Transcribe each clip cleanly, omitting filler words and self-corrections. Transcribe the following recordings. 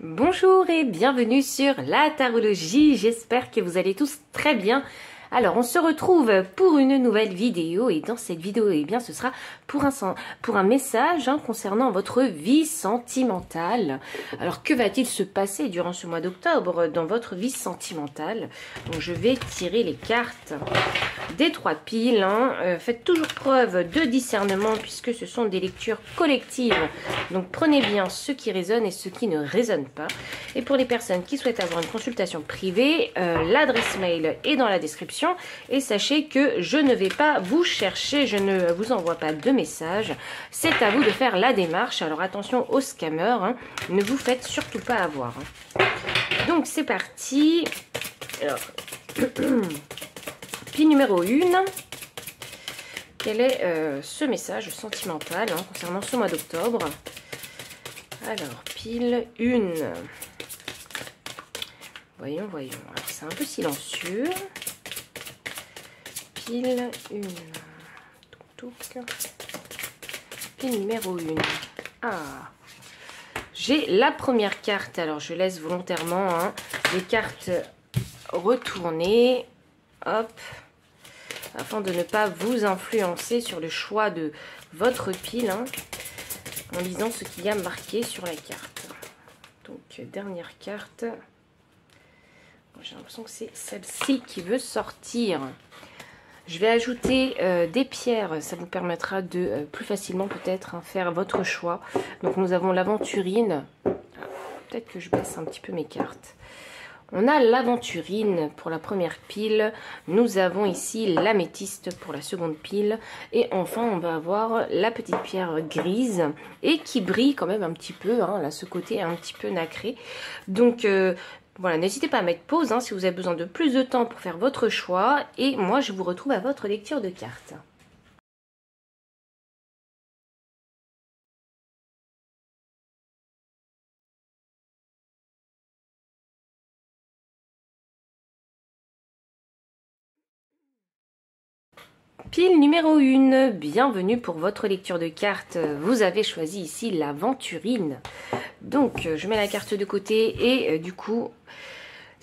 Bonjour et bienvenue sur la tarologie, j'espère que vous allez tous très bien. Alors on se retrouve pour une nouvelle vidéo et dans cette vidéo ce sera pour un message concernant votre vie sentimentale. Alors que va-t-il se passer durant ce mois d'octobre dans votre vie sentimentale? Donc je vais tirer les cartes des 3 piles. Faites toujours preuve de discernement puisque ce sont des lectures collectives. Donc prenez bien ce qui résonne et ce qui ne résonne pas. Et pour les personnes qui souhaitent avoir une consultation privée, l'adresse mail est dans la description. Et sachez que je ne vais pas vous chercher, je ne vous envoie pas de message. C'est à vous de faire la démarche. Alors attention aux scammers, ne vous faites surtout pas avoir. Donc c'est parti. Alors, pile numéro 1. Quel est ce message sentimental concernant ce mois d'octobre? Alors, pile 1. Voyons. Alors c'est un peu silencieux. Pile 1. Pile numéro 1. Ah, j'ai la première carte. Alors je laisse volontairement les cartes retournées. Hop. Afin de ne pas vous influencer sur le choix de votre pile. En lisant ce qu'il y a marqué sur la carte. Donc dernière carte. J'ai l'impression que c'est celle-ci qui veut sortir. Je vais ajouter des pierres, ça vous permettra de plus facilement peut-être faire votre choix. Donc nous avons l'aventurine. Peut-être que je baisse un petit peu mes cartes. On a l'aventurine pour la première pile. Nous avons ici l'améthyste pour la seconde pile. Et enfin on va avoir la petite pierre grise et qui brille quand même un petit peu. Là ce côté un petit peu nacré. Donc voilà, n'hésitez pas à mettre pause si vous avez besoin de plus de temps pour faire votre choix. Et moi, je vous retrouve à votre lecture de cartes. Pile numéro 1, bienvenue pour votre lecture de cartes. Vous avez choisi ici l'aventurine. Donc, je mets la carte de côté et du coup...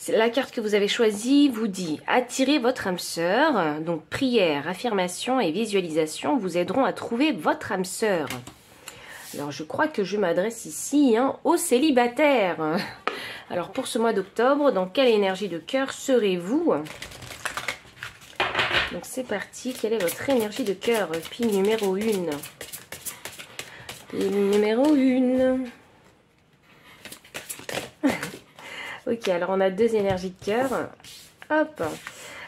La carte que vous avez choisie vous dit « Attirez votre âme sœur ». Donc, prière, affirmation et visualisation vous aideront à trouver votre âme sœur. Alors, je crois que je m'adresse ici aux célibataires. Alors, pour ce mois d'octobre, dans quelle énergie de cœur serez-vous? Donc, c'est parti. Quelle est votre énergie de cœur? Pile numéro 1. Pile numéro 1. Ok, alors on a 2 énergies de cœur. Hop.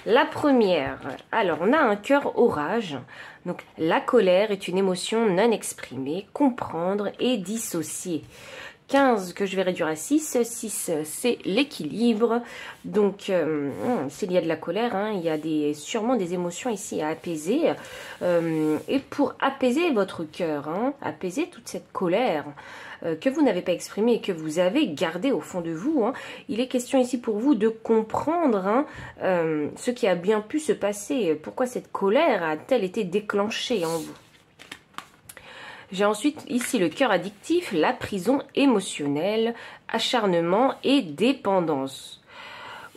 La première. Alors, on a un cœur orage. Donc, la colère est une émotion non exprimée. Comprendre et dissocier. 15 que je vais réduire à 6. 6, c'est l'équilibre. Donc, s'il y a de la colère, il y a sûrement des émotions ici à apaiser. Et pour apaiser votre cœur, apaiser toute cette colère que vous n'avez pas exprimée et que vous avez gardée au fond de vous, il est question ici pour vous de comprendre ce qui a bien pu se passer. Pourquoi cette colère a-t-elle été déclenchée en vous? J'ai ensuite ici le cœur addictif, la prison émotionnelle, acharnement et dépendance.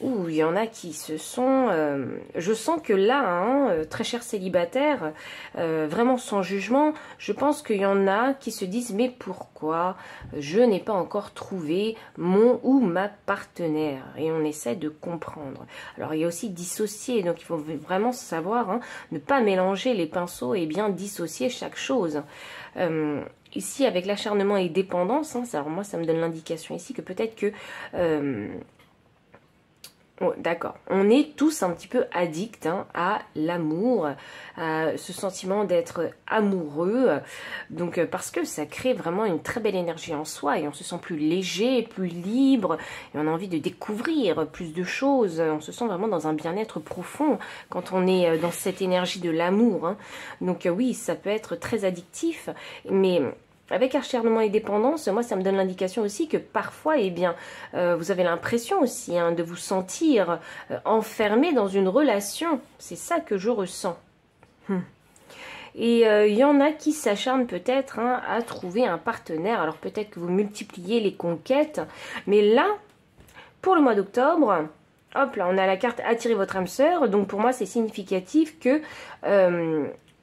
Ouh, il y en a qui se sont... je sens que là, très cher célibataire, vraiment sans jugement, je pense qu'il y en a qui se disent « Mais pourquoi je n'ai pas encore trouvé mon ou ma partenaire ?» Et on essaie de comprendre. Alors, il y a aussi dissocier, donc il faut vraiment savoir ne pas mélanger les pinceaux et bien dissocier chaque chose. Ici, avec l'acharnement et dépendance, alors moi, ça me donne l'indication ici que peut-être que... d'accord, on est tous un petit peu addicts à l'amour, à ce sentiment d'être amoureux, donc parce que ça crée vraiment une très belle énergie en soi et on se sent plus léger, plus libre et on a envie de découvrir plus de choses, on se sent vraiment dans un bien-être profond quand on est dans cette énergie de l'amour, donc oui, ça peut être très addictif, mais... Avec acharnement et dépendance, moi ça me donne l'indication aussi que parfois, vous avez l'impression aussi de vous sentir enfermé dans une relation. C'est ça que je ressens. Et il y en a qui s'acharnent peut-être à trouver un partenaire. Alors peut-être que vous multipliez les conquêtes. Mais là, pour le mois d'octobre, hop là, on a la carte attirer votre âme sœur. Donc pour moi, c'est significatif que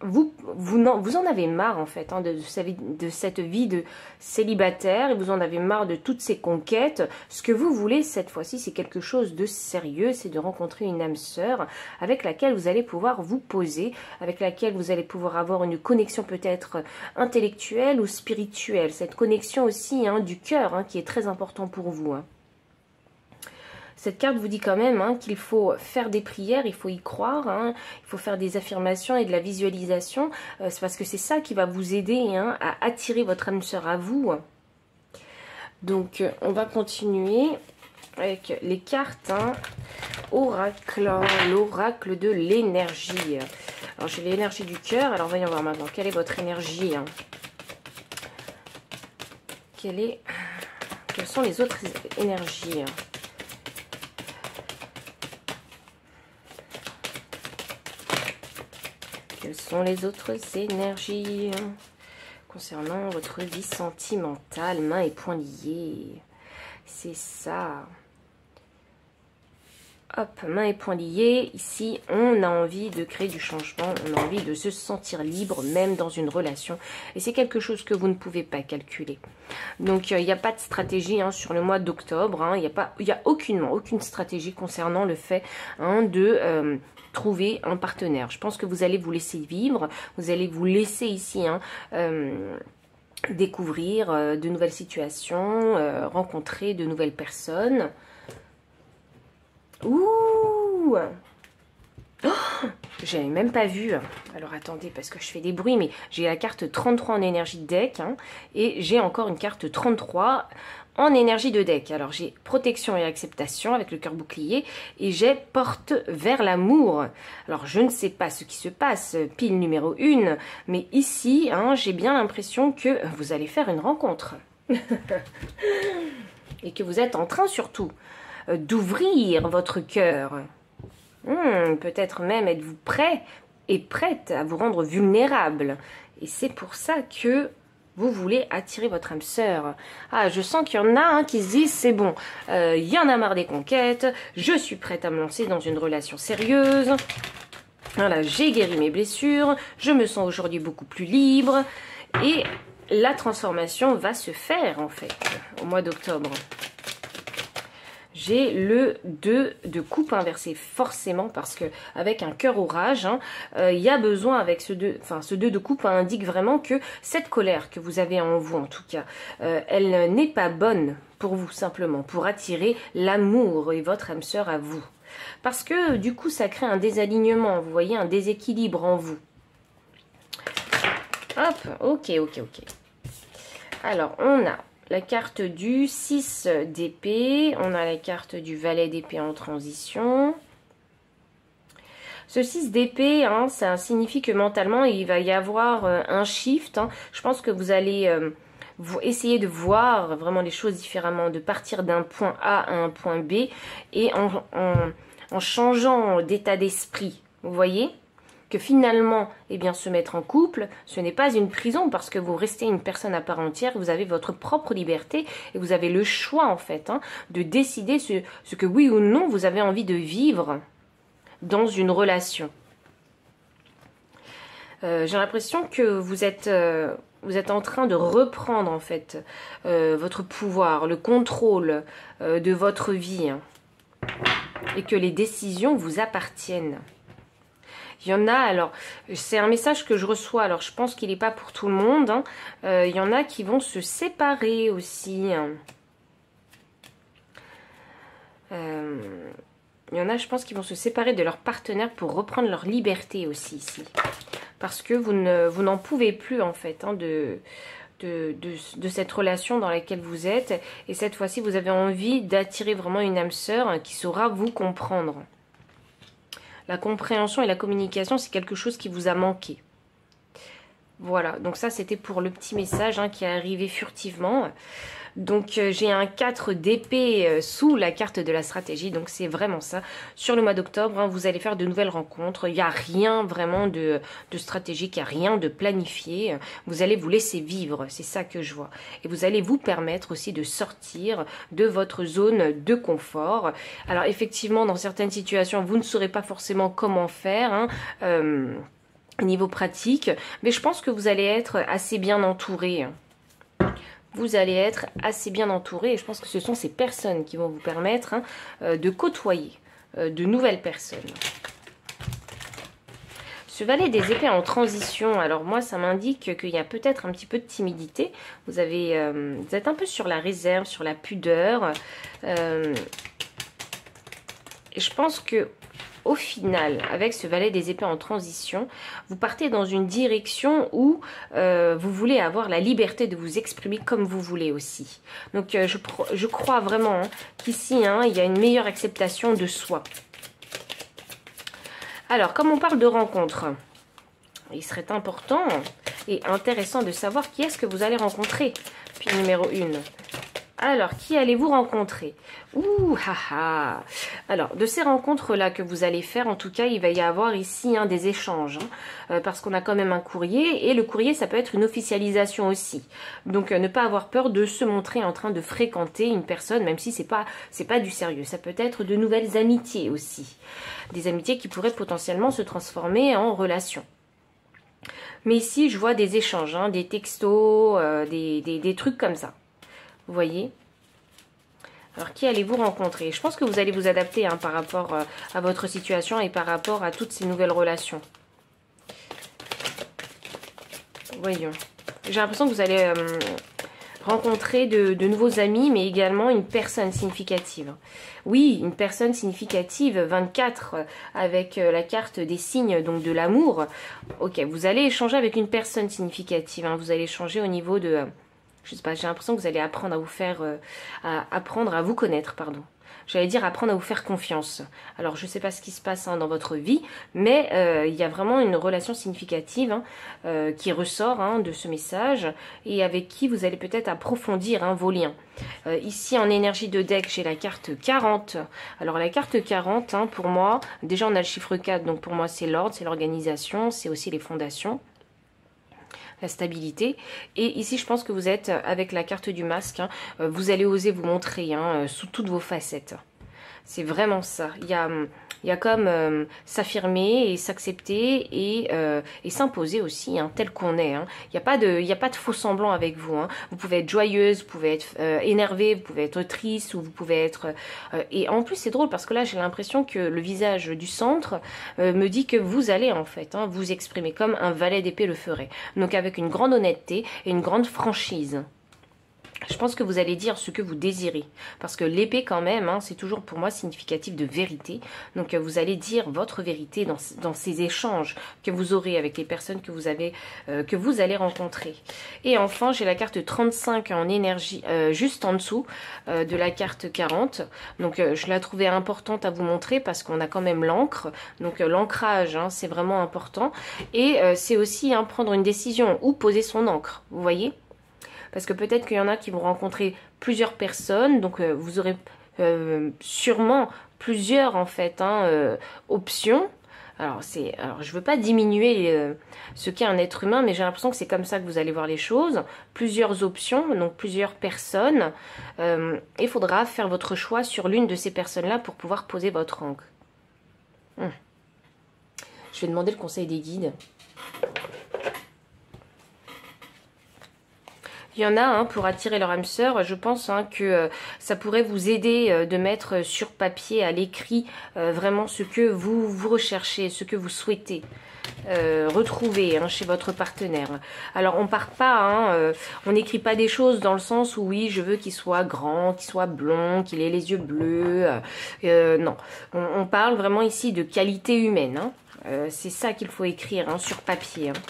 vous en avez marre en fait de cette vie de célibataire, et vous en avez marre de toutes ces conquêtes. Ce que vous voulez cette fois-ci, c'est quelque chose de sérieux, c'est de rencontrer une âme sœur avec laquelle vous allez pouvoir vous poser, avec laquelle vous allez pouvoir avoir une connexion peut-être intellectuelle ou spirituelle, cette connexion aussi du cœur qui est très important pour vous. Cette carte vous dit quand même qu'il faut faire des prières, il faut y croire, il faut faire des affirmations et de la visualisation. C'est parce que c'est ça qui va vous aider à attirer votre âme sœur à vous. Donc, on va continuer avec les cartes oracle, l'oracle de l'énergie. Alors, j'ai l'énergie du cœur. Alors, voyons voir maintenant. Quelle est votre énergie Quelles sont les autres énergies Quelles sont les autres énergies concernant votre vie sentimentale, mains et poings liés? C'est ça. Hop, mains et poings liés. Ici, on a envie de créer du changement. On a envie de se sentir libre, même dans une relation. Et c'est quelque chose que vous ne pouvez pas calculer. Donc, il n'y a pas de stratégie sur le mois d'octobre. Il n'y a aucune stratégie concernant le fait de trouver un partenaire. Je pense que vous allez vous laisser vivre. Vous allez vous laisser ici découvrir de nouvelles situations, rencontrer de nouvelles personnes. Ouh, oh, j'avais même pas vu. Alors attendez, parce que je fais des bruits, mais j'ai la carte 33 en énergie de deck et j'ai encore une carte 33 en énergie de deck. Alors j'ai protection et acceptation avec le cœur bouclier et j'ai porte vers l'amour. Alors je ne sais pas ce qui se passe, pile numéro 1, mais ici j'ai bien l'impression que vous allez faire une rencontre. Et que vous êtes en train surtout d'ouvrir votre cœur. Peut-être même êtes-vous prêt et prête à vous rendre vulnérable. Et c'est pour ça que vous voulez attirer votre âme sœur. Ah, je sens qu'il y en a qui se disent, c'est bon, il y en a marre des conquêtes, je suis prête à me lancer dans une relation sérieuse. Voilà, j'ai guéri mes blessures, je me sens aujourd'hui beaucoup plus libre. Et la transformation va se faire, en fait, au mois d'octobre. J'ai le 2 de coupe inversée, forcément, parce que avec un cœur orage, il y a besoin avec ce 2, ce 2 de coupe indique vraiment que cette colère que vous avez en vous, en tout cas, elle n'est pas bonne pour vous, simplement, pour attirer l'amour et votre âme sœur à vous. Parce que, du coup, ça crée un désalignement, vous voyez, un déséquilibre en vous. Hop, ok. Alors, on a la carte du 6 d'épée, on a la carte du valet d'épée en transition. Ce 6 d'épée, ça signifie que mentalement, il va y avoir un shift. Je pense que vous allez essayer de voir vraiment les choses différemment, de partir d'un point A à un point B et en changeant d'état d'esprit, vous voyez ? Que finalement, se mettre en couple, ce n'est pas une prison parce que vous restez une personne à part entière, vous avez votre propre liberté et vous avez le choix en fait de décider ce que oui ou non vous avez envie de vivre dans une relation. J'ai l'impression que vous êtes en train de reprendre en fait votre pouvoir, le contrôle de votre vie et que les décisions vous appartiennent. Il y en a, alors, c'est un message que je reçois, alors je pense qu'il n'est pas pour tout le monde. Il y en a qui vont se séparer aussi. Il y en a, je pense, qui vont se séparer de leur partenaire pour reprendre leur liberté aussi ici. Parce que vous n'en pouvez plus, en fait, de cette relation dans laquelle vous êtes. Et cette fois-ci, vous avez envie d'attirer vraiment une âme sœur qui saura vous comprendre. La compréhension et la communication, c'est quelque chose qui vous a manqué. Voilà, donc ça, c'était pour le petit message qui est arrivé furtivement. Donc j'ai un 4 d'épée sous la carte de la stratégie, donc c'est vraiment ça. Sur le mois d'octobre, hein, vous allez faire de nouvelles rencontres, il n'y a rien vraiment de stratégique, il n'y a rien de planifié. Vous allez vous laisser vivre, c'est ça que je vois. Et vous allez vous permettre aussi de sortir de votre zone de confort. Alors effectivement, dans certaines situations, vous ne saurez pas forcément comment faire, hein, niveau pratique, mais je pense que vous allez être assez bien entouré. Vous allez être assez bien entouré et je pense que ce sont ces personnes qui vont vous permettre, hein, de côtoyer de nouvelles personnes. Ce valet des épées en transition, alors moi ça m'indique qu'il y a peut-être un petit peu de timidité. Vous êtes un peu sur la réserve, sur la pudeur. Et je pense que au final, avec ce valet des épées en transition, vous partez dans une direction où vous voulez avoir la liberté de vous exprimer comme vous voulez aussi. Donc je crois vraiment, hein, qu'ici, hein, il y a une meilleure acceptation de soi. Alors, comme on parle de rencontres, il serait important et intéressant de savoir qui est-ce que vous allez rencontrer. Puis numéro 1. Alors, qui allez-vous rencontrer? Ouh, haha. Alors, de ces rencontres-là que vous allez faire, en tout cas, il va y avoir ici, hein, des échanges. Hein, parce qu'on a quand même un courrier. Et le courrier, ça peut être une officialisation aussi. Donc, ne pas avoir peur de se montrer en train de fréquenter une personne, même si c'est pas du sérieux. Ça peut être de nouvelles amitiés aussi. Des amitiés qui pourraient potentiellement se transformer en relation. Mais ici, je vois des échanges, hein, des textos, des trucs comme ça. Vous voyez? Alors, qui allez-vous rencontrer? Je pense que vous allez vous adapter, hein, par rapport à votre situation et par rapport à toutes ces nouvelles relations. Voyons. J'ai l'impression que vous allez rencontrer de nouveaux amis, mais également une personne significative. Oui, une personne significative, 24, avec la carte des signes, donc de l'amour. Ok, vous allez échanger avec une personne significative, hein, vous allez échanger au niveau de... je sais pas, j'ai l'impression que vous allez apprendre à vous faire... apprendre à vous connaître, pardon. J'allais dire apprendre à vous faire confiance. Alors, je ne sais pas ce qui se passe, hein, dans votre vie, mais il y a vraiment une relation significative, hein, qui ressort, hein, de ce message et avec qui vous allez peut-être approfondir, hein, vos liens. Ici, en énergie de deck, j'ai la carte 40. Alors, la carte 40, hein, pour moi, déjà, on a le chiffre 4, donc pour moi, c'est l'ordre, c'est l'organisation, c'est aussi les fondations. La stabilité. Et ici, je pense que vous êtes avec la carte du masque, hein, vous allez oser vous montrer, hein, sous toutes vos facettes. C'est vraiment ça. Il y a comme s'affirmer et s'accepter et s'imposer aussi, hein, tel qu'on est. Hein. Il n'y a pas de faux semblant avec vous. Hein. Vous pouvez être joyeuse, vous pouvez être énervée, vous pouvez être triste, ou vous pouvez être... et en plus, c'est drôle parce que là, j'ai l'impression que le visage du centre me dit que vous allez en fait, hein, vous exprimer comme un valet d'épée le ferait. Donc avec une grande honnêteté et une grande franchise. Je pense que vous allez dire ce que vous désirez. Parce que l'épée quand même, hein, c'est toujours pour moi significatif de vérité. Donc vous allez dire votre vérité dans ces échanges que vous aurez avec les personnes que vous allez rencontrer. Et enfin, j'ai la carte 35 en énergie, juste en dessous de la carte 40. Donc je la trouvais importante à vous montrer parce qu'on a quand même l'encre. Donc l'ancrage, hein, c'est vraiment important. Et c'est aussi, hein, prendre une décision ou poser son encre. Vous voyez ? Parce que peut-être qu'il y en a qui vont rencontrer plusieurs personnes, donc vous aurez sûrement plusieurs en fait, hein, options. Alors je ne veux pas diminuer ce qu'est un être humain, mais j'ai l'impression que c'est comme ça que vous allez voir les choses. Plusieurs options, donc plusieurs personnes. Il faudra faire votre choix sur l'une de ces personnes-là pour pouvoir poser votre encre. Je vais demander le conseil des guides. Il y en a, hein, pour attirer leur âme sœur. Je pense, hein, que ça pourrait vous aider de mettre sur papier, à l'écrit, vraiment ce que vous recherchez, ce que vous souhaitez retrouver, hein, chez votre partenaire. Alors on part pas, hein, on n'écrit pas des choses dans le sens où oui, je veux qu'il soit grand, qu'il soit blond, qu'il ait les yeux bleus. Non, on parle vraiment ici de qualité humaine. Hein. C'est ça qu'il faut écrire, hein, sur papier. Hein.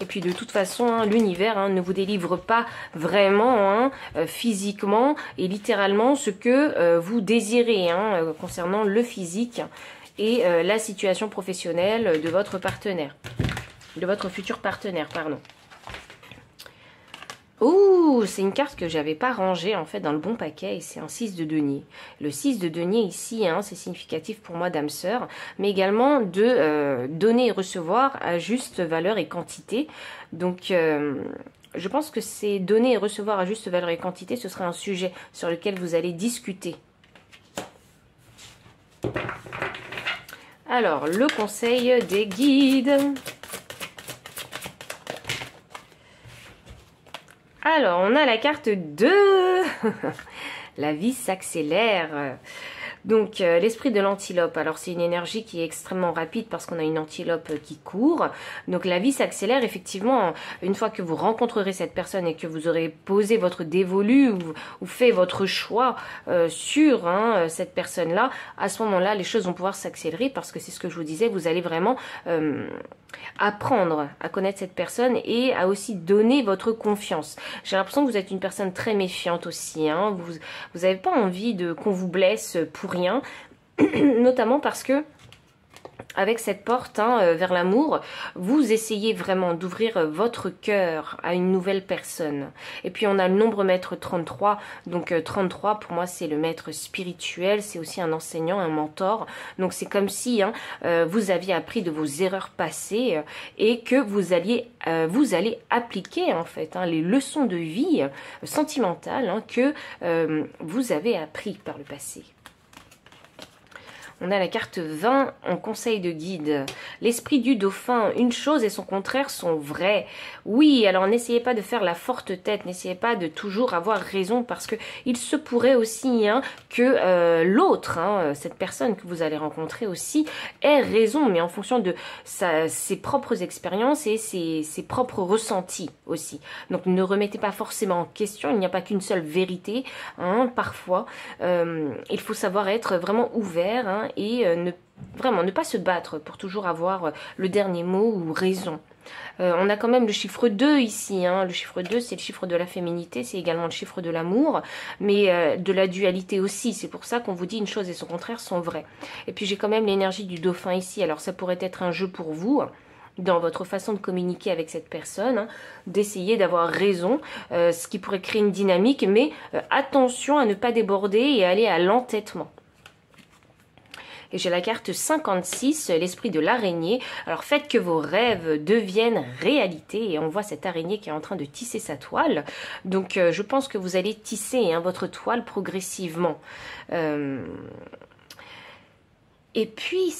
Et puis de toute façon, hein, l'univers, hein, ne vous délivre pas vraiment, hein, physiquement et littéralement ce que vous désirez, hein, concernant le physique et la situation professionnelle de votre partenaire, de votre futur partenaire, pardon. Ouh, c'est une carte que j'avais pas rangée en fait dans le bon paquet et c'est un 6 de denier. Le 6 de denier ici, hein, c'est significatif pour moi d'âme sœur, mais également de donner et recevoir à juste valeur et quantité. Donc je pense que c'est donner et recevoir à juste valeur et quantité, ce sera un sujet sur lequel vous allez discuter. Alors, le conseil des guides. Alors, on a la carte 2. La vie s'accélère. Donc, l'esprit de l'antilope. Alors, c'est une énergie qui est extrêmement rapide parce qu'on a une antilope qui court. Donc, la vie s'accélère. Effectivement, une fois que vous rencontrerez cette personne et que vous aurez posé votre dévolu ou fait votre choix sur cette personne-là, à ce moment-là, les choses vont pouvoir s'accélérer parce que c'est ce que je vous disais, vous allez vraiment apprendre à connaître cette personne et à aussi donner votre confiance. J'ai l'impression que vous êtes une personne très méfiante aussi. Hein. Vous n'avez pas envie qu'on vous blesse pour rien, notamment parce que avec cette porte vers l'amour, vous essayez vraiment d'ouvrir votre cœur à une nouvelle personne. Et puis on a le nombre maître 33, donc 33 pour moi c'est le maître spirituel, c'est aussi un enseignant, un mentor. Donc c'est comme si vous aviez appris de vos erreurs passées et que vous allez appliquer en fait les leçons de vie sentimentales que vous avez appris par le passé. On a la carte 20 en conseil de guide. L'esprit du dauphin, une chose et son contraire sont vrais. Oui, alors n'essayez pas de faire la forte tête, n'essayez pas de toujours avoir raison parce que il se pourrait aussi que l'autre, cette personne que vous allez rencontrer aussi, ait raison, mais en fonction de ses propres expériences et ses propres ressentis aussi. Donc ne remettez pas forcément en question, il n'y a pas qu'une seule vérité. Parfois, il faut savoir être vraiment ouvert et ne pas se battre pour toujours avoir le dernier mot ou raison. On a quand même le chiffre 2 ici, le chiffre 2 c'est le chiffre de la féminité, c'est également le chiffre de l'amour, mais de la dualité aussi, c'est pour ça qu'on vous dit une chose et son contraire sont vrais. Et puis j'ai quand même l'énergie du dauphin ici, alors ça pourrait être un jeu pour vous, dans votre façon de communiquer avec cette personne, d'essayer d'avoir raison, ce qui pourrait créer une dynamique, mais attention à ne pas déborder et aller à l'entêtement. Et j'ai la carte 56, l'esprit de l'araignée. Alors faites que vos rêves deviennent réalité. Et on voit cette araignée qui est en train de tisser sa toile. Donc je pense que vous allez tisser votre toile progressivement. Et puis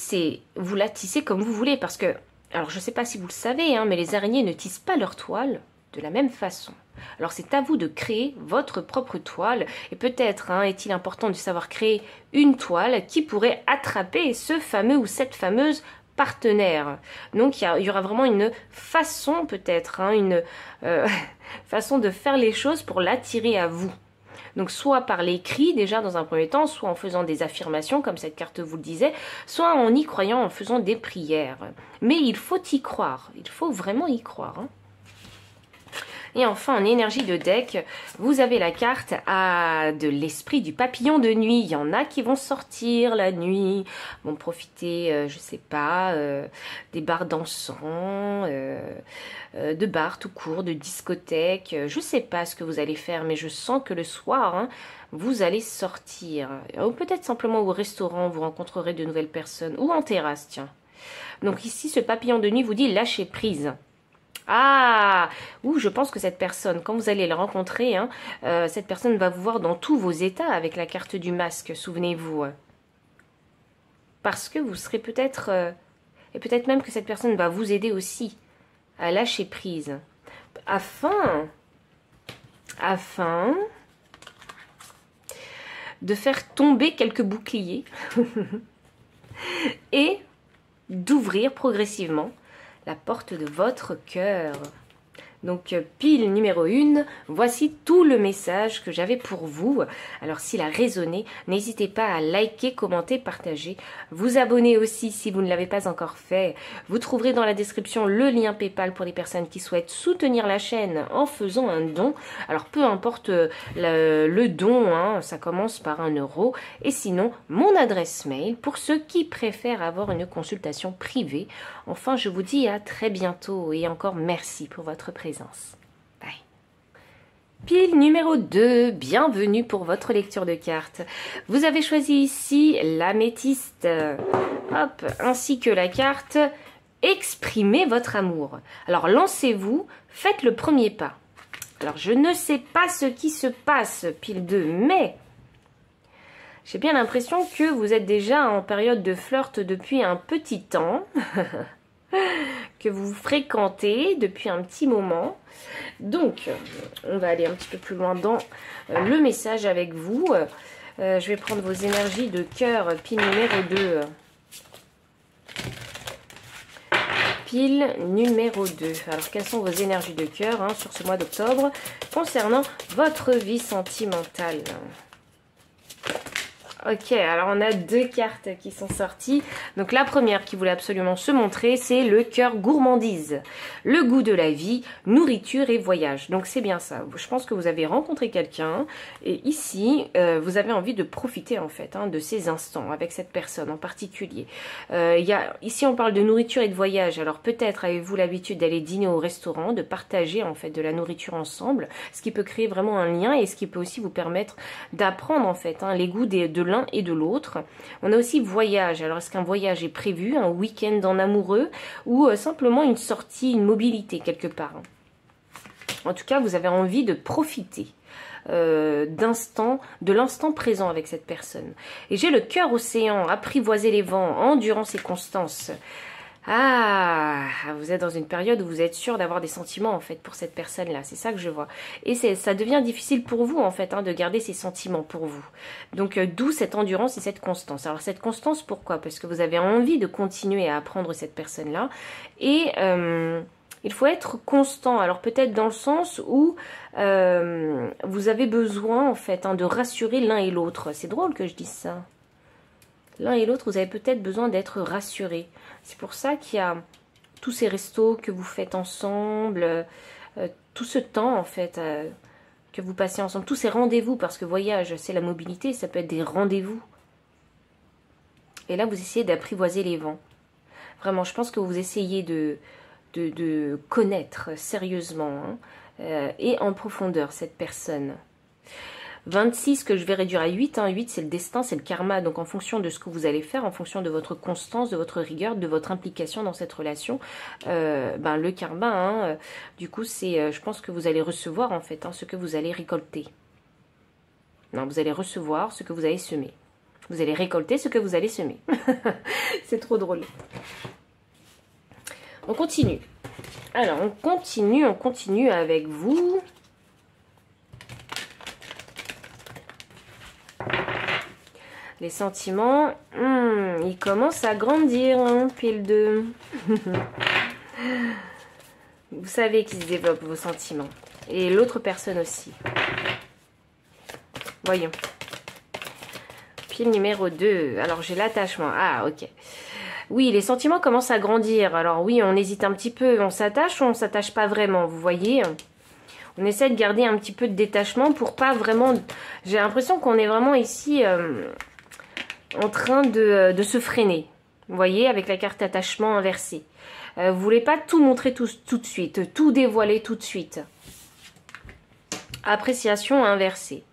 vous la tissez comme vous voulez. Parce que, alors je ne sais pas si vous le savez, mais les araignées ne tissent pas leur toile de la même façon. Alors c'est à vous de créer votre propre toile et peut-être est-il important de savoir créer une toile qui pourrait attraper ce fameux ou cette fameuse partenaire. Donc il y aura vraiment une façon peut-être, une façon de faire les choses pour l'attirer à vous. Donc soit par l'écrit déjà dans un premier temps, soit en faisant des affirmations comme cette carte vous le disait, soit en y croyant, en faisant des prières. Mais il faut y croire, il faut vraiment y croire. Et enfin, en énergie de deck, vous avez la carte de l'esprit du papillon de nuit. Il y en a qui vont sortir la nuit, vont profiter, je sais pas, des bars dansants, de bars tout court, de discothèques. Je sais pas ce que vous allez faire, mais je sens que le soir, vous allez sortir. Ou peut-être simplement au restaurant, vous rencontrerez de nouvelles personnes. Ou en terrasse, tiens. Donc ici, ce papillon de nuit vous dit lâcher prise. Ah, je pense que cette personne, quand vous allez la rencontrer, cette personne va vous voir dans tous vos états avec la carte du masque, souvenez-vous. Parce que vous serez peut-être, et peut-être même que cette personne va vous aider aussi à lâcher prise, afin de faire tomber quelques boucliers et d'ouvrir progressivement la porte de votre cœur. Donc pile numéro 1, voici tout le message que j'avais pour vous. Alors s'il a résonné, n'hésitez pas à liker, commenter, partager. Vous abonner aussi si vous ne l'avez pas encore fait. Vous trouverez dans la description le lien PayPal pour les personnes qui souhaitent soutenir la chaîne en faisant un don. Alors peu importe le don, ça commence par 1 €. Et sinon, mon adresse mail pour ceux qui préfèrent avoir une consultation privée. Enfin, je vous dis à très bientôt et encore merci pour votre présence. Bye. Pile numéro 2, bienvenue pour votre lecture de cartes. Vous avez choisi ici l'améthyste, hop, ainsi que la carte « Exprimez votre amour ». Alors lancez-vous, faites le premier pas. Alors je ne sais pas ce qui se passe, pile 2, mais j'ai bien l'impression que vous êtes déjà en période de flirt depuis un petit temps. Que vous fréquentez depuis un petit moment. Donc, on va aller un petit peu plus loin dans le message avec vous. Je vais prendre vos énergies de cœur, pile numéro 2. Pile numéro 2. Alors, quelles sont vos énergies de cœur sur ce mois d'octobre concernant votre vie sentimentale? Ok, alors on a 2 cartes qui sont sorties. Donc la première qui voulait absolument se montrer, c'est le cœur gourmandise. Le goût de la vie, nourriture et voyage. Donc c'est bien ça. Je pense que vous avez rencontré quelqu'un et ici, vous avez envie de profiter en fait de ces instants avec cette personne en particulier. Ici, on parle de nourriture et de voyage. Alors peut-être avez-vous l'habitude d'aller dîner au restaurant, de partager en fait de la nourriture ensemble, ce qui peut créer vraiment un lien et ce qui peut aussi vous permettre d'apprendre en fait les goûts de l'un et de l'autre. On a aussi voyage. Alors est-ce qu'un voyage est prévu, un week-end en amoureux ou simplement une sortie, une mobilité quelque part? En tout cas, vous avez envie de profiter de l'instant présent avec cette personne. Et j'ai le cœur océan, apprivoiser les vents, endurance et constance. Ah, vous êtes dans une période où vous êtes sûr d'avoir des sentiments en fait pour cette personne-là, c'est ça que je vois. Et ça devient difficile pour vous en fait de garder ces sentiments pour vous. Donc d'où cette endurance et cette constance. Alors cette constance, pourquoi? Parce que vous avez envie de continuer à apprendre cette personne-là et il faut être constant. Alors peut-être dans le sens où vous avez besoin en fait de rassurer l'un et l'autre. C'est drôle que je dise ça. L'un et l'autre, vous avez peut-être besoin d'être rassurés. C'est pour ça qu'il y a tous ces restos que vous faites ensemble, tout ce temps en fait que vous passez ensemble, tous ces rendez-vous, parce que voyage, c'est la mobilité, ça peut être des rendez-vous. Et là, vous essayez d'apprivoiser les vents. Vraiment, je pense que vous essayez de connaître sérieusement et en profondeur cette personne. 26 que je vais réduire à 8. 8, c'est le destin, c'est le karma. Donc, en fonction de ce que vous allez faire, en fonction de votre constance, de votre rigueur, de votre implication dans cette relation, le karma, du coup, c'est, je pense que vous allez recevoir, en fait, ce que vous allez récolter. Non, vous allez recevoir ce que vous allez semer. Vous allez récolter ce que vous allez semer. C'est trop drôle. On continue. Alors, on continue avec vous. Les sentiments, ils commencent à grandir, pile 2. Vous savez qu'ils se développent, vos sentiments. Et l'autre personne aussi. Voyons. Pile numéro 2. Alors, j'ai l'attachement. Ah, ok. Oui, les sentiments commencent à grandir. Alors oui, on hésite un petit peu. On s'attache ou on s'attache pas vraiment, vous voyez ? On essaie de garder un petit peu de détachement pour pas vraiment... J'ai l'impression qu'on est vraiment ici... en train de se freiner, vous voyez, avec la carte attachement inversée. Vous voulez pas tout montrer tout de suite, tout dévoiler tout de suite. Appréciation inversée.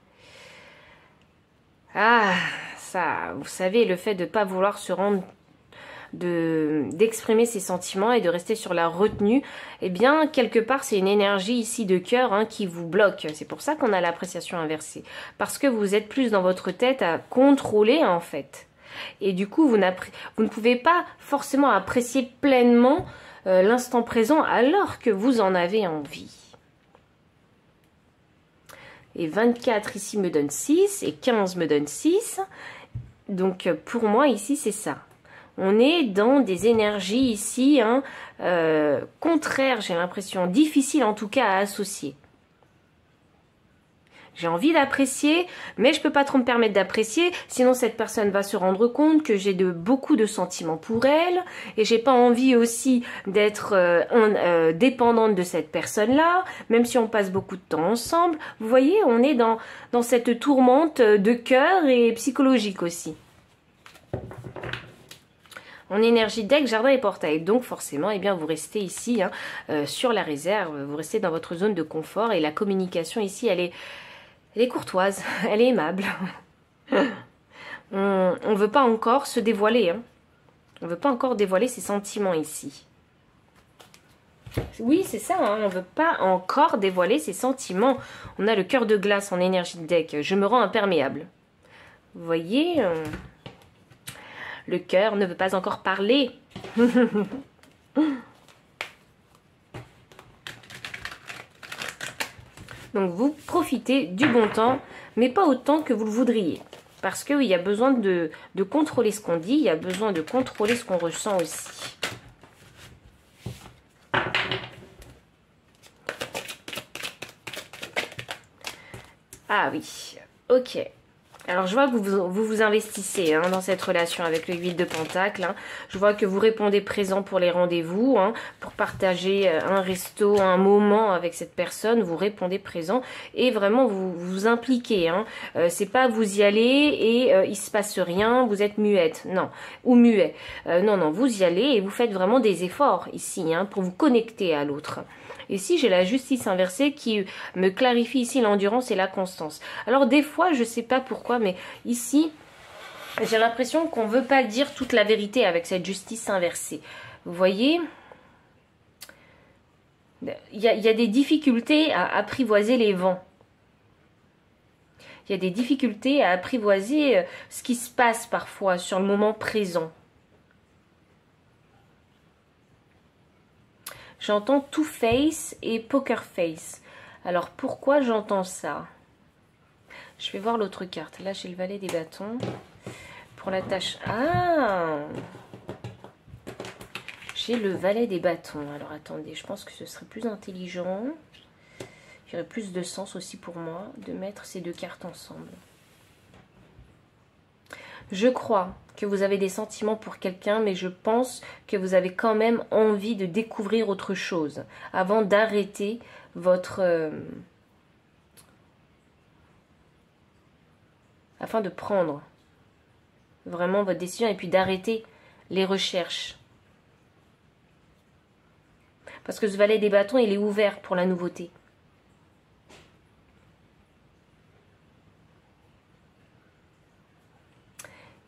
Ah, ça, vous savez, le fait de ne pas vouloir se rendre, d'exprimer ses sentiments et de rester sur la retenue, eh bien, quelque part, c'est une énergie ici de cœur qui vous bloque. C'est pour ça qu'on a l'appréciation inversée. Parce que vous êtes plus dans votre tête à contrôler, en fait. Et du coup, vous ne pouvez pas forcément apprécier pleinement l'instant présent alors que vous en avez envie. Et 24 ici me donne 6 et 15 me donne 6. Donc, pour moi, ici, c'est ça. On est dans des énergies ici, contraires, j'ai l'impression, difficiles en tout cas à associer. J'ai envie d'apprécier, mais je ne peux pas trop me permettre d'apprécier, sinon cette personne va se rendre compte que j'ai beaucoup de sentiments pour elle, et j'ai pas envie aussi d'être dépendante de cette personne-là, même si on passe beaucoup de temps ensemble. Vous voyez, on est dans cette tourmente de cœur et psychologique aussi. En énergie deck, jardin et portail. Donc forcément, eh bien, vous restez ici hein, sur la réserve. Vous restez dans votre zone de confort. Et la communication ici, elle est courtoise. Elle est aimable. On ne veut pas encore se dévoiler. Hein. On ne veut pas encore dévoiler ses sentiments ici. Oui, c'est ça, hein, on ne veut pas encore dévoiler ses sentiments. On a le cœur de glace en énergie de deck. Je me rends imperméable. Vous voyez, le cœur ne veut pas encore parler. Donc vous profitez du bon temps, mais pas autant que vous le voudriez. Parce qu'il y a besoin de contrôler ce qu'on dit, il y a besoin de contrôler ce qu'on ressent aussi. Ah oui, ok. Alors je vois que vous investissez hein, dans cette relation avec le 8 de Pentacle. Hein. Je vois que vous répondez présent pour les rendez-vous, hein, pour partager un resto, un moment avec cette personne. Vous répondez présent et vraiment vous vous impliquez. Hein. C'est pas vous y allez et il se passe rien, vous êtes muette, non, ou muet. Non, non, vous y allez et vous faites vraiment des efforts ici hein, pour vous connecter à l'autre. Ici, j'ai la justice inversée qui me clarifie ici l'endurance et la constance. Alors des fois, je ne sais pas pourquoi, mais ici, j'ai l'impression qu'on ne veut pas dire toute la vérité avec cette justice inversée. Vous voyez, il y a des difficultés à apprivoiser les vents. Il y a des difficultés à apprivoiser ce qui se passe parfois sur le moment présent. J'entends Two-Face et Poker Face. Alors, pourquoi j'entends ça? Je vais voir l'autre carte. Là, j'ai le valet des bâtons. Pour la tâche... Ah! J'ai le valet des bâtons. Alors, attendez, je pense que ce serait plus intelligent. Il y aurait plus de sens aussi pour moi de mettre ces deux cartes ensemble. Je crois que vous avez des sentiments pour quelqu'un, mais je pense que vous avez quand même envie de découvrir autre chose avant d'arrêter votre... afin de prendre vraiment votre décision et puis d'arrêter les recherches. Parce que ce valet des bâtons, il est ouvert pour la nouveauté.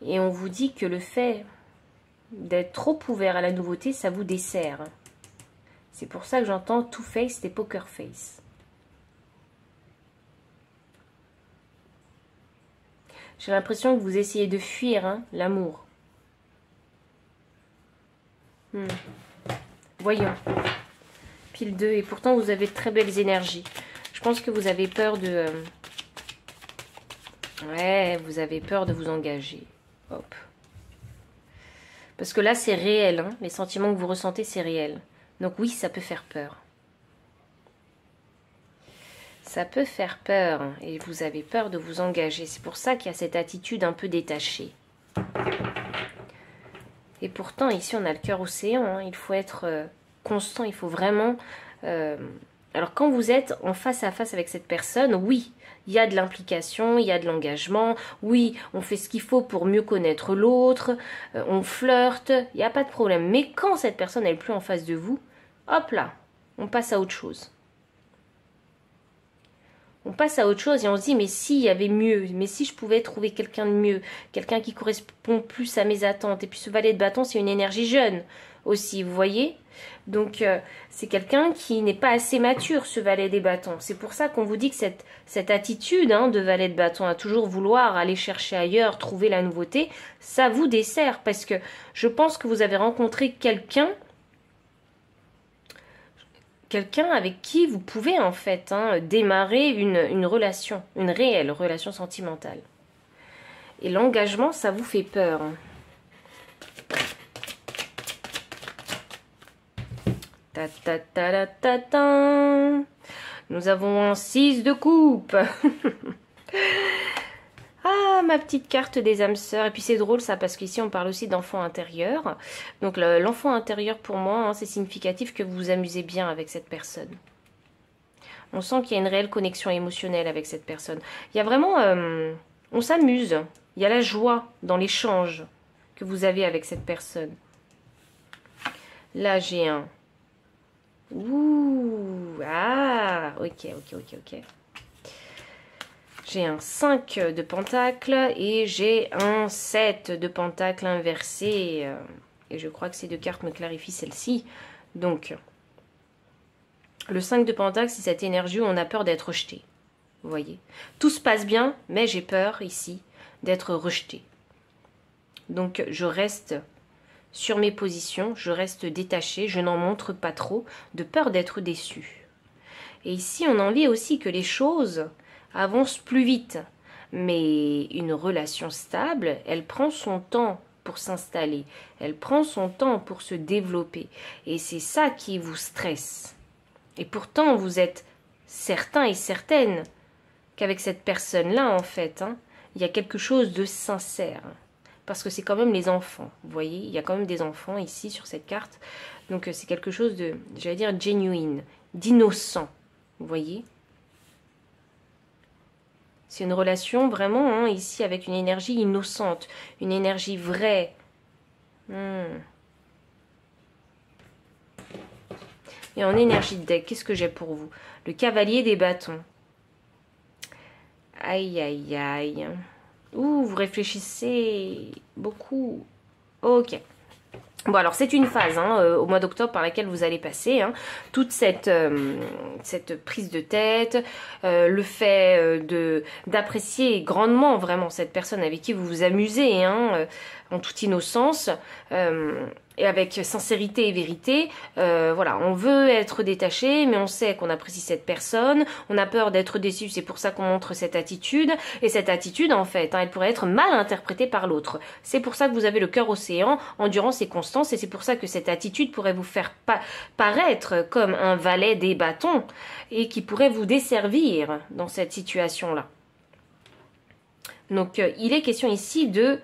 Et on vous dit que le fait d'être trop ouvert à la nouveauté, ça vous dessert. C'est pour ça que j'entends Two-Face et Poker Face. J'ai l'impression que vous essayez de fuir hein, l'amour. Voyons. Pile 2. Et pourtant, vous avez de très belles énergies. Je pense que vous avez peur de... Ouais, vous avez peur de vous engager. Hop. Parce que là, c'est réel. Hein. Les sentiments que vous ressentez, c'est réel. Donc oui, ça peut faire peur. Ça peut faire peur. Et vous avez peur de vous engager. C'est pour ça qu'il y a cette attitude un peu détachée. Et pourtant, ici, on a le cœur océan. Hein. Il faut être constant. Il faut vraiment... Alors, quand vous êtes en face à face avec cette personne, oui, il y a de l'implication, il y a de l'engagement. Oui, on fait ce qu'il faut pour mieux connaître l'autre. On flirte, il n'y a pas de problème. Mais quand cette personne n'est plus en face de vous, hop là, on passe à autre chose. On passe à autre chose et on se dit, mais s'il y avait mieux, mais si je pouvais trouver quelqu'un de mieux, quelqu'un qui correspond plus à mes attentes. Et puis ce valet de bâton, c'est une énergie jeune aussi, vous voyez? Donc c'est quelqu'un qui n'est pas assez mature, ce valet des bâtons. C'est pour ça qu'on vous dit que cette attitude hein, de valet de bâton, à toujours vouloir aller chercher ailleurs, trouver la nouveauté, ça vous dessert. Parce que je pense que vous avez rencontré quelqu'un avec qui vous pouvez en fait hein, démarrer une relation, une réelle relation sentimentale. Et l'engagement, ça vous fait peur. Ta ta ta ta ta ta. Nous avons un 6 de coupe. Ah, ma petite carte des âmes sœurs. Et puis c'est drôle ça, parce qu'ici on parle aussi d'enfant intérieur. Donc l'enfant intérieur pour moi, hein, c'est significatif que vous vous amusez bien avec cette personne. On sent qu'il y a une réelle connexion émotionnelle avec cette personne. Il y a vraiment... on s'amuse. Il y a la joie dans l'échange que vous avez avec cette personne. Là, j'ai un... Ouh, ah, ok. J'ai un 5 de pentacle et j'ai un 7 de pentacle inversé. Et je crois que ces deux cartes me clarifient celle-ci. Donc, le 5 de pentacle, c'est cette énergie où on a peur d'être rejeté. Vous voyez? Tout se passe bien, mais j'ai peur ici d'être rejeté. Donc, je reste sur mes positions, je reste détachée, je n'en montre pas trop, de peur d'être déçue. Et ici, on en lit aussi que les choses avancent plus vite. Mais une relation stable, elle prend son temps pour s'installer. Elle prend son temps pour se développer. Et c'est ça qui vous stresse. Et pourtant, vous êtes certain et certaine qu'avec cette personne-là, en fait, il y a quelque chose de sincère. Parce que c'est quand même les enfants, vous voyez, il y a quand même des enfants ici sur cette carte. Donc c'est quelque chose de, j'allais dire, genuine, d'innocent, vous voyez. C'est une relation vraiment, ici, avec une énergie innocente, une énergie vraie. Et en énergie de deck, qu'est-ce que j'ai pour vous? Le cavalier des bâtons. Aïe, aïe, aïe. Ouh, vous réfléchissez beaucoup. Ok. Bon, alors c'est une phase au mois d'octobre par laquelle vous allez passer. Toute cette prise de tête, le fait d'apprécier grandement vraiment cette personne avec qui vous vous amusez, en toute innocence. Et avec sincérité et vérité, voilà, on veut être détaché, mais on sait qu'on apprécie cette personne, on a peur d'être déçu, c'est pour ça qu'on montre cette attitude, et cette attitude, en fait, elle pourrait être mal interprétée par l'autre. C'est pour ça que vous avez le cœur océan, endurance et constance, et c'est pour ça que cette attitude pourrait vous faire paraître comme un valet des bâtons, et qui pourrait vous desservir dans cette situation-là. Donc, il est question ici de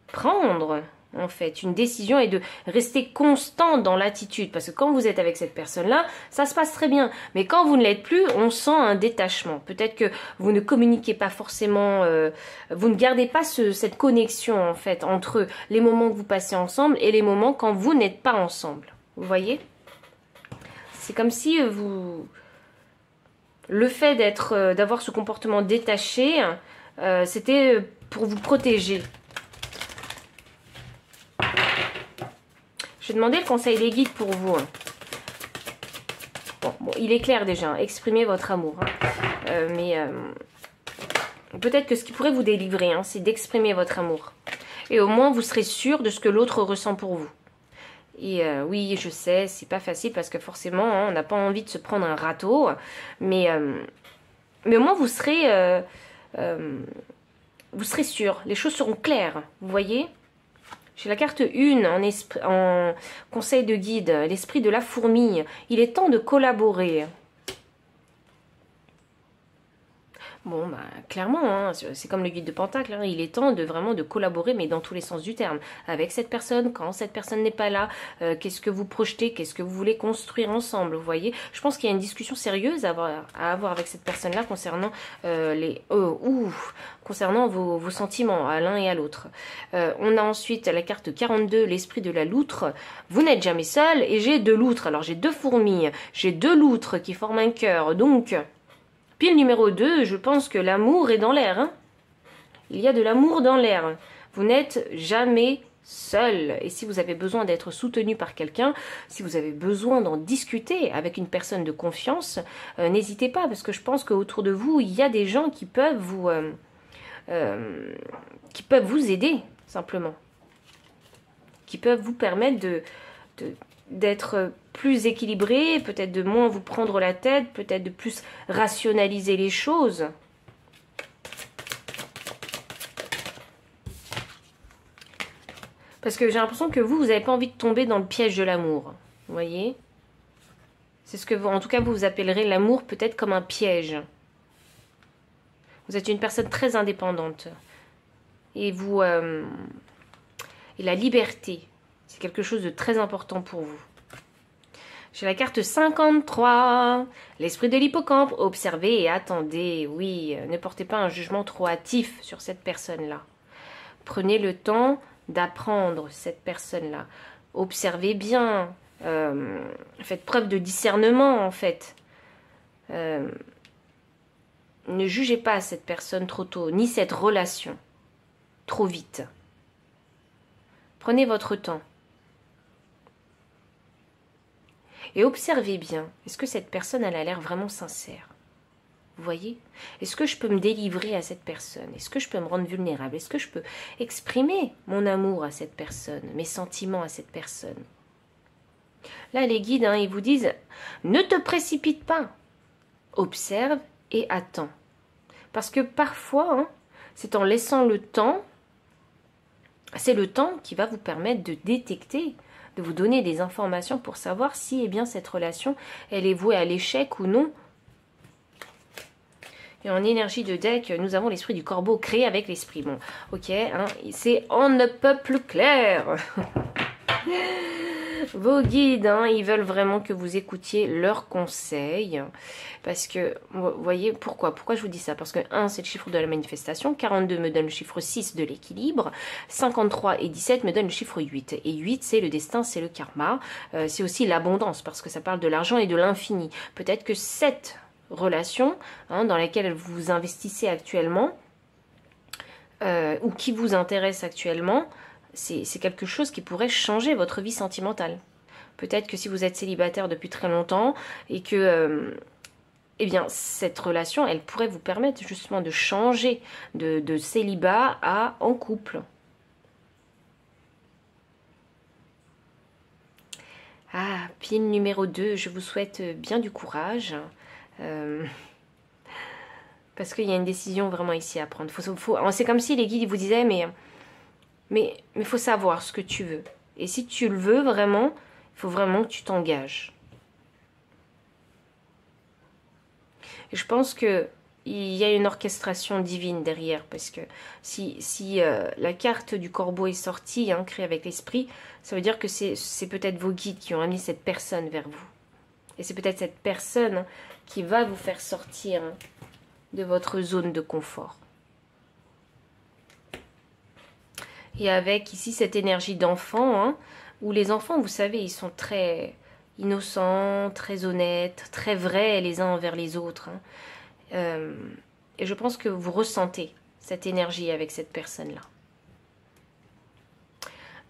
prendre en fait une décision et de rester constant dans l'attitude, parce que quand vous êtes avec cette personne-là, ça se passe très bien, mais quand vous ne l'êtes plus, on sent un détachement. Peut-être que vous ne communiquez pas forcément, vous ne gardez pas cette connexion en fait entre les moments que vous passez ensemble et les moments quand vous n'êtes pas ensemble. Vous voyez? C'est comme si le fait d'avoir ce comportement détaché, c'était pour vous protéger. Je vais demander le conseil des guides pour vous. Bon, il est clair déjà, exprimez votre amour. Mais peut-être que ce qui pourrait vous délivrer, c'est d'exprimer votre amour. Et au moins, vous serez sûr de ce que l'autre ressent pour vous. Et oui, je sais, c'est pas facile parce que forcément, on n'a pas envie de se prendre un râteau. Mais au moins, vous serez sûr. Les choses seront claires, vous voyez ? J'ai la carte 1 en conseil de guide, l'esprit de la fourmi. Il est temps de collaborer. Bon, bah, clairement, c'est comme le guide de Pentacle, il est temps de vraiment de collaborer, mais dans tous les sens du terme. Avec cette personne, quand cette personne n'est pas là, qu'est-ce que vous projetez, qu'est-ce que vous voulez construire ensemble, vous voyez. Je pense qu'il y a une discussion sérieuse à avoir avec cette personne-là concernant concernant vos sentiments à l'un et à l'autre. On a ensuite la carte 42, l'esprit de la loutre. Vous n'êtes jamais seul, et j'ai 2 loutres. Alors j'ai 2 fourmis, j'ai 2 loutres qui forment un cœur, donc... Pile numéro 2, je pense que l'amour est dans l'air. Il y a de l'amour dans l'air. Vous n'êtes jamais seul. Et si vous avez besoin d'être soutenu par quelqu'un, si vous avez besoin d'en discuter avec une personne de confiance, n'hésitez pas, parce que je pense qu'autour de vous, il y a des gens qui peuvent vous aider, simplement. Qui peuvent vous permettre d'être plus équilibré, peut-être de moins vous prendre la tête, peut-être de plus rationaliser les choses. Parce que j'ai l'impression que vous n'avez pas envie de tomber dans le piège de l'amour. Vous voyez? C'est ce que vous, en tout cas, vous appellerez l'amour peut-être comme un piège. Vous êtes une personne très indépendante. Et vous... et la liberté, c'est quelque chose de très important pour vous. J'ai la carte 53, l'esprit de l'hippocampe. Observez et attendez. Oui, ne portez pas un jugement trop hâtif sur cette personne-là. Prenez le temps d'apprendre cette personne-là. Observez bien Faites preuve de discernement, en fait. Ne jugez pas cette personne trop tôt, ni cette relation trop vite. Prenez votre temps. Et observez bien, est-ce que cette personne, elle a l'air vraiment sincère? Vous voyez? Est-ce que je peux me délivrer à cette personne? Est-ce que je peux me rendre vulnérable? Est-ce que je peux exprimer mon amour à cette personne, mes sentiments à cette personne? Là, les guides, ils vous disent, ne te précipite pas. Observe et attends. Parce que parfois, c'est en laissant le temps, c'est le temps qui va vous permettre de détecter, de vous donner des informations pour savoir si eh bien, cette relation, elle est vouée à l'échec ou non. Et en énergie de deck, nous avons l'esprit du corbeau créé avec l'esprit. Bon, ok, c'est on ne peut plus clair. Vos guides, ils veulent vraiment que vous écoutiez leurs conseils. Parce que, vous voyez, pourquoi je vous dis ça? Parce que 1, c'est le chiffre de la manifestation. 42 me donne le chiffre 6 de l'équilibre. 53 et 17 me donnent le chiffre 8. Et 8, c'est le destin, c'est le karma. C'est aussi l'abondance, parce que ça parle de l'argent et de l'infini. Peut-être que cette relation dans laquelle vous investissez actuellement, ou qui vous intéresse actuellement, c'est quelque chose qui pourrait changer votre vie sentimentale. Peut-être que si vous êtes célibataire depuis très longtemps et que eh bien, cette relation, elle pourrait vous permettre justement de changer de célibat à en couple. Ah, pile numéro 2, je vous souhaite bien du courage. Parce qu'il y a une décision vraiment ici à prendre. C'est comme si les guides vous disaient, mais faut savoir ce que tu veux. Et si tu le veux vraiment, il faut vraiment que tu t'engages. Et je pense que il y a une orchestration divine derrière, parce que si la carte du corbeau est sortie, créée avec l'esprit, ça veut dire que c'est peut-être vos guides qui ont amené cette personne vers vous. Et c'est peut-être cette personne qui va vous faire sortir de votre zone de confort. Et avec ici cette énergie d'enfant, où les enfants, vous savez, ils sont très innocents, très honnêtes, très vrais les uns envers les autres. Et je pense que vous ressentez cette énergie avec cette personne-là.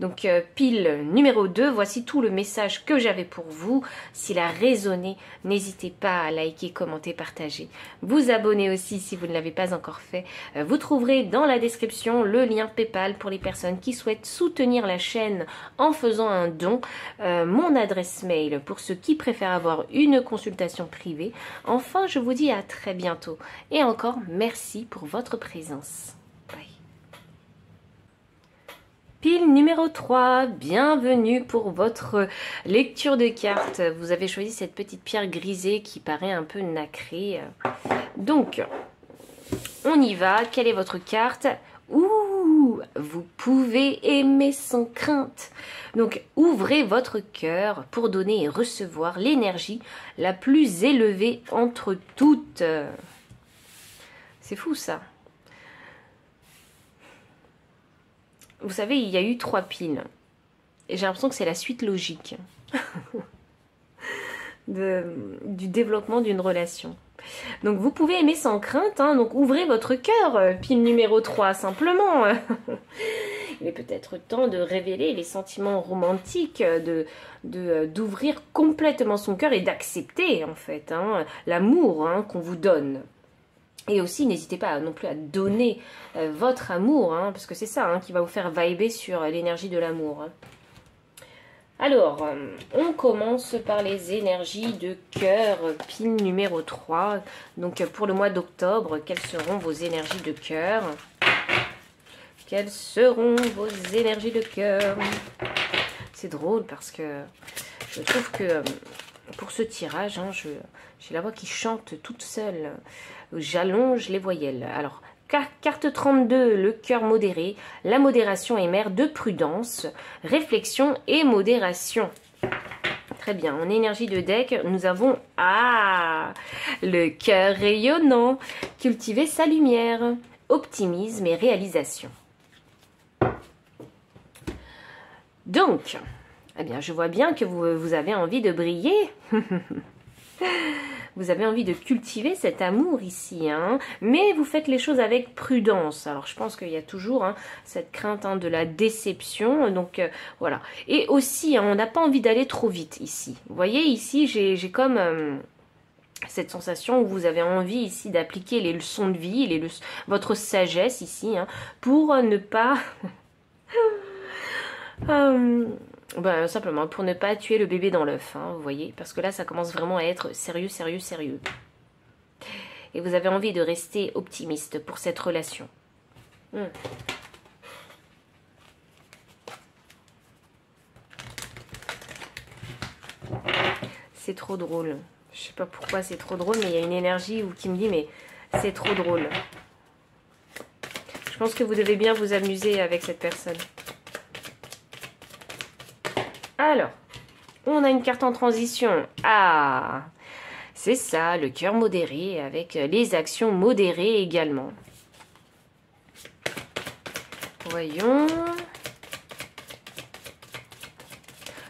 Donc pile numéro 2, voici tout le message que j'avais pour vous. S'il a résonné, n'hésitez pas à liker, commenter, partager. Vous abonner aussi si vous ne l'avez pas encore fait. Vous trouverez dans la description le lien PayPal pour les personnes qui souhaitent soutenir la chaîne en faisant un don. Mon adresse mail pour ceux qui préfèrent avoir une consultation privée. Enfin, je vous dis à très bientôt. Et encore, merci pour votre présence. Pile numéro 3, bienvenue pour votre lecture de cartes. Vous avez choisi cette petite pierre grisée qui paraît un peu nacrée. Donc, on y va. Quelle est votre carte? Ouh, vous pouvez aimer sans crainte. Donc, ouvrez votre cœur pour donner et recevoir l'énergie la plus élevée entre toutes. C'est fou ça. Vous savez, il y a eu 3 piles. Et j'ai l'impression que c'est la suite logique du développement d'une relation. Donc vous pouvez aimer sans crainte, donc ouvrez votre cœur, pile numéro 3, simplement. Il est peut-être temps de révéler les sentiments romantiques, d'ouvrir complètement son cœur et d'accepter en fait l'amour qu'on vous donne. Et aussi, n'hésitez pas non plus à donner votre amour, parce que c'est ça qui va vous faire vibrer sur l'énergie de l'amour. Alors, on commence par les énergies de cœur, pile numéro 3. Donc, pour le mois d'octobre, quelles seront vos énergies de cœur? Quelles seront vos énergies de cœur? C'est drôle parce que je trouve que pour ce tirage, j'ai la voix qui chante toute seule. J'allonge les voyelles. Alors, carte 32, le cœur modéré. La modération est mère de prudence, réflexion et modération. Très bien. En énergie de deck, nous avons le cœur rayonnant. Cultiver sa lumière. Optimisme et réalisation. Donc, Eh bien, je vois bien que vous avez envie de briller. Vous avez envie de cultiver cet amour ici, hein, mais vous faites les choses avec prudence. Alors, je pense qu'il y a toujours cette crainte de la déception, donc voilà. Et aussi, on n'a pas envie d'aller trop vite ici. Vous voyez, ici, j'ai comme cette sensation où vous avez envie ici d'appliquer les leçons de vie, votre sagesse ici, pour ne pas... simplement pour ne pas tuer le bébé dans l'œuf, vous voyez, parce que là ça commence vraiment à être sérieux, sérieux, sérieux. Et vous avez envie de rester optimiste pour cette relation. C'est trop drôle. Je sais pas pourquoi c'est trop drôle, mais il y a une énergie qui me dit mais c'est trop drôle. Je pense que vous devez bien vous amuser avec cette personne. Alors, on a une carte en transition. Ah, c'est ça, le cœur modéré avec les actions modérées également. Voyons.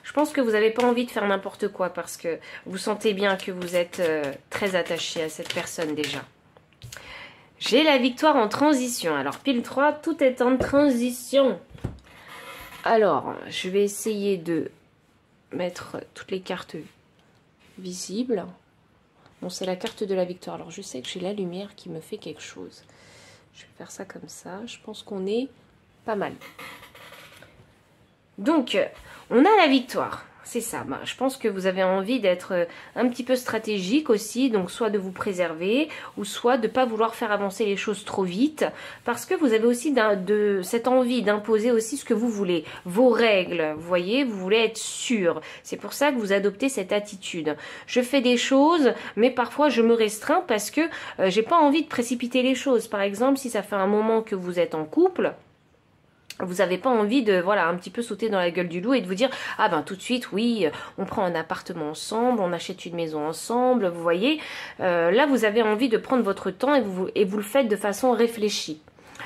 Je pense que vous n'avez pas envie de faire n'importe quoi parce que vous sentez bien que vous êtes très attaché à cette personne déjà. J'ai la victoire en transition. Alors, pile 3, tout est en transition. Alors, je vais essayer de mettre toutes les cartes visibles. Bon, c'est la carte de la victoire. Alors, je sais que j'ai la lumière qui me fait quelque chose. Je vais faire ça comme ça. Je pense qu'on est pas mal. Donc, on a la victoire. C'est ça. Je pense que vous avez envie d'être un petit peu stratégique aussi. Donc, soit de vous préserver ou soit de ne pas vouloir faire avancer les choses trop vite. Parce que vous avez aussi cette envie d'imposer aussi ce que vous voulez. Vos règles, vous voyez, vous voulez être sûr. C'est pour ça que vous adoptez cette attitude. Je fais des choses, mais parfois je me restreins parce que j'ai pas envie de précipiter les choses. Par exemple, si ça fait un moment que vous êtes en couple... Vous n'avez pas envie de, voilà, un petit peu sauter dans la gueule du loup et de vous dire, ah ben tout de suite, oui, on prend un appartement ensemble, on achète une maison ensemble, vous voyez. Là, vous avez envie de prendre votre temps et vous le faites de façon réfléchie.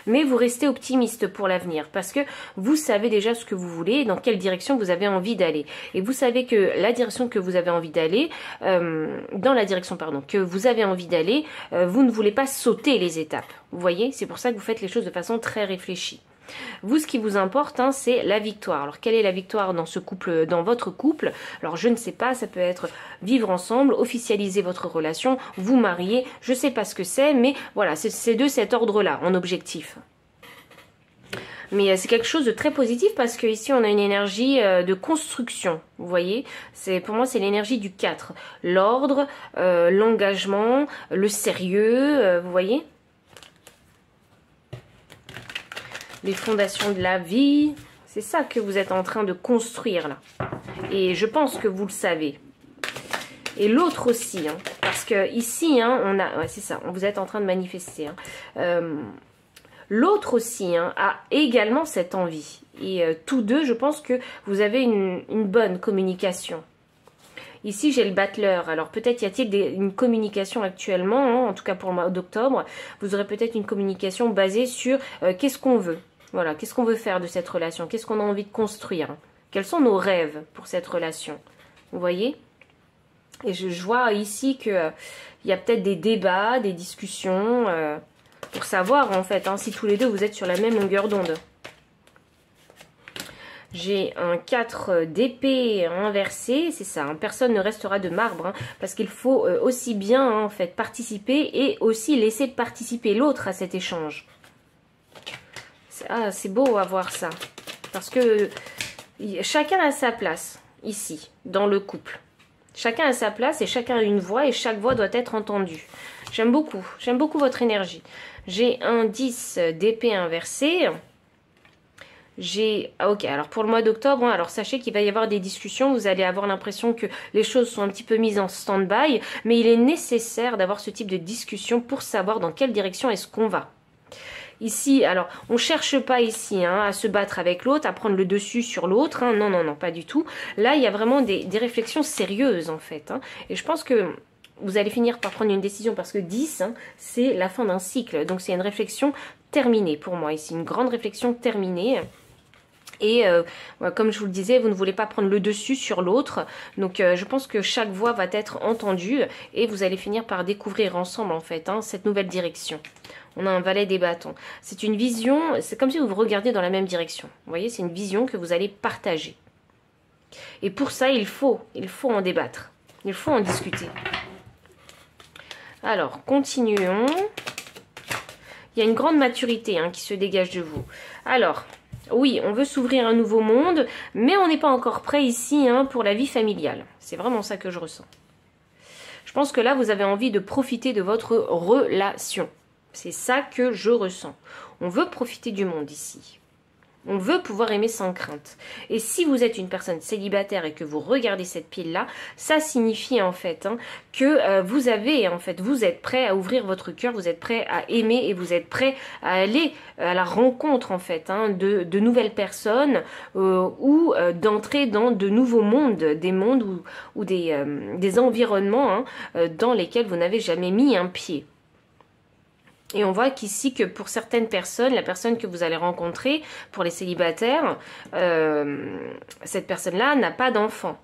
Mais vous restez optimiste pour l'avenir parce que vous savez déjà ce que vous voulez et dans quelle direction vous avez envie d'aller. Et vous savez que la direction que vous avez envie d'aller, dans la direction, pardon, que vous avez envie d'aller, vous ne voulez pas sauter les étapes. Vous voyez, c'est pour ça que vous faites les choses de façon très réfléchie. Vous, ce qui vous importe, c'est la victoire. Alors, quelle est la victoire dans ce couple, dans votre couple? Alors, je ne sais pas, ça peut être vivre ensemble, officialiser votre relation, vous marier, je ne sais pas ce que c'est, mais voilà, c'est de cet ordre-là, en objectif. Mais c'est quelque chose de très positif parce qu'ici, on a une énergie de construction, vous voyez. Pour moi, c'est l'énergie du 4. L'ordre, l'engagement, le sérieux, vous voyez. Les fondations de la vie, c'est ça que vous êtes en train de construire là. Et je pense que vous le savez. Et l'autre aussi, parce que ici, on a, ouais, c'est ça, vous êtes en train de manifester. L'autre aussi a également cette envie. Et tous deux, je pense que vous avez une bonne communication. Ici, j'ai le battleur. Alors, peut-être y a-t-il une communication actuellement, en tout cas pour le mois d'octobre. Vous aurez peut-être une communication basée sur qu'est-ce qu'on veut. Voilà, qu'est-ce qu'on veut faire de cette relation? Qu'est-ce qu'on a envie de construire? Quels sont nos rêves pour cette relation? Vous voyez? Et je vois ici qu'il y a peut-être des débats, des discussions, pour savoir en fait si tous les deux vous êtes sur la même longueur d'onde. J'ai un 4 d'épée inversé, c'est ça, personne ne restera de marbre, parce qu'il faut aussi bien en fait participer et aussi laisser participer l'autre à cet échange. Ah, c'est beau à voir ça, parce que chacun a sa place ici, dans le couple. Chacun a sa place et chacun a une voix et chaque voix doit être entendue. J'aime beaucoup votre énergie. J'ai un 10 d'épée inversée. Ok, alors pour le mois d'octobre, alors sachez qu'il va y avoir des discussions, vous allez avoir l'impression que les choses sont un petit peu mises en stand-by, mais il est nécessaire d'avoir ce type de discussion pour savoir dans quelle direction est-ce qu'on va. Ici, alors, on ne cherche pas ici à se battre avec l'autre, à prendre le dessus sur l'autre, non, non, non, pas du tout. Là, il y a vraiment des réflexions sérieuses en fait, et je pense que vous allez finir par prendre une décision parce que 10, c'est la fin d'un cycle, donc c'est une réflexion terminée pour moi ici, une grande réflexion terminée. Et comme je vous le disais, vous ne voulez pas prendre le dessus sur l'autre. Donc je pense que chaque voix va être entendue et vous allez finir par découvrir ensemble en fait cette nouvelle direction. On a un valet des bâtons. C'est une vision, c'est comme si vous vous regardiez dans la même direction. Vous voyez, c'est une vision que vous allez partager. Et pour ça, il faut en débattre. Il faut en discuter. Alors, continuons. Il y a une grande maturité qui se dégage de vous. Alors... oui, on veut s'ouvrir un nouveau monde, mais on n'est pas encore prêt ici pour la vie familiale. C'est vraiment ça que je ressens. Je pense que là, vous avez envie de profiter de votre relation. C'est ça que je ressens. On veut profiter du monde ici. On veut pouvoir aimer sans crainte. Et si vous êtes une personne célibataire et que vous regardez cette pile-là, ça signifie en fait que vous êtes prêt à ouvrir votre cœur, vous êtes prêt à aimer et vous êtes prêt à aller à la rencontre en fait de nouvelles personnes ou d'entrer dans de nouveaux mondes, des mondes ou des environnements dans lesquels vous n'avez jamais mis un pied. Et on voit qu'ici que pour certaines personnes, la personne que vous allez rencontrer, pour les célibataires, cette personne-là n'a pas d'enfant.